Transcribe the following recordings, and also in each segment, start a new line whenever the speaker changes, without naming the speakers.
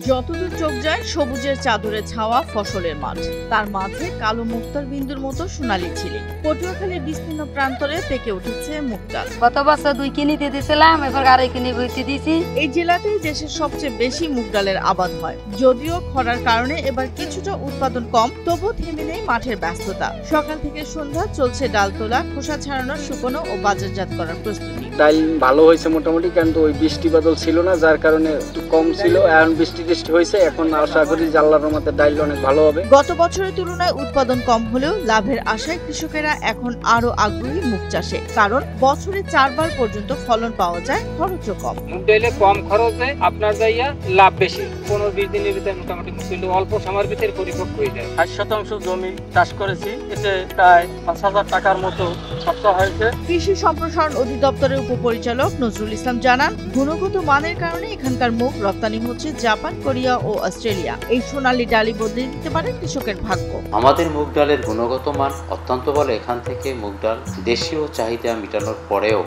যতদূর চোখ যায় সবুজের চাদরে ছাওয়া ফসলের মাঠ, তার মাঝে কালো মুক্তার বিন্দুর মতো সোনালী ঝিলিক। পটুয়াখালীর বিস্তীর্ণ প্রান্তরে পেকে উঠেছে মুগ ডাল।
গত বছর 2 কিনি দিয়েছিলাম, এবার আড়াই কিনি বইতে দিয়েছি।
এই জেলাতেই দেশের সবচেয়ে বেশি মুগ ডালের আবাদ হয়। যদিও খরার কারণে এবার কিছুটা উৎপাদন কম, তবু থেমে নেই মাঠের ব্যস্ততা। সকাল থেকে সন্ধ্যা চলছে ডাল তোলা, খোসা ছাড়ানো, শুকনো ও বাজারজাত করার প্রস্তুতি।
ডাল ভালো হয়েছে মোটামুটি, কিন্তু ওই বৃষ্টি বাদল ছিল না, যার কারণে একটু কম ছিল। এখন বৃষ্টি টিষ্টি হয়েছে, এখন আশা করি যে আল্লাহর রহমতে ডাল অনেক ভালো হবে।
গত বছরের তুলনায় উৎপাদন কম হলেও লাভের আশায় কৃষকেরা এখন আরো আগ্রহী মুগ চাষে, কারণ বছরে 4 বার পর্যন্ত ফলন পাওয়া যায়, খরচও কম।
মুগ ডালে কম খরচে আপনার যাইয়া লাভ বেশি। 15-20 দিনের ভিতরে মোটামুটি মুগ ডাল অল্প সময়ের ভিতরে পরিপক্ক হয়ে যায়।
60% জমি চাষ করেছি, এতে প্রায় 5,000 টাকার মতো খরচা হয়েছে।
কৃষি সম্প্রসারণ অধিদপ্তরের উপপরিচালক নজরুল ইসলাম জানান, গুণগত মানের কারণে এখানকার মুগ রপ্তানি হচ্ছে জাপান, কোরিয়া ও অস্ট্রেলিয়া। এই সোনালী ডালই বদলে দিতে পারে কৃষকের ভাগ্য।
আমাদের মুগ ডালের গুণগত মান অত্যন্ত ভালো। এখান থেকে মুগ ডাল দেশীয় চাহিদা মেটানোর পরেও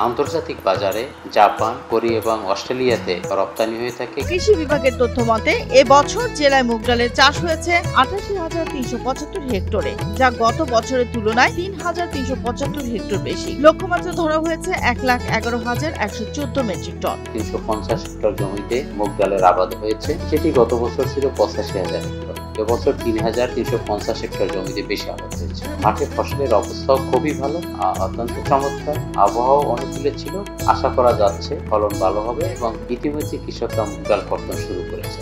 আন্তর্জাতিক বাজারে জাপান, কোরিয়া এবং অস্ট্রেলিয়াতে রপ্তানি হয়ে থাকে।
কৃষি বিভাগের তথ্য মতে এবছর জেলায় মুগ ডালের চাষ হয়েছে 88,375 হেক্টরে, যা গত বছরের তুলনায় 3,375 হেক্টর বেশি। লক্ষ্যমাত্রা ধরা হয়েছে 1,11,114 মেট্রিক টন।
350 হেক্টর জমিতে মুগ ডালের আবাদ হয়েছে, যেটি গত বছর ছিল 85,000 হেক্টর। এবছর 3,350 হেক্টর জমিতে বেশি আবাদ হয়েছে। মাঠে ফসলের অবস্থাও খুবই ভালো, অত্যন্ত চমৎকার। আবহাওয়া অনুকূলে ছিল। আশা করা যাচ্ছে ফলন ভালো হবে এবং ইতিমধ্যে কৃষকরা মুগ ডাল কর্তন শুরু করেছে।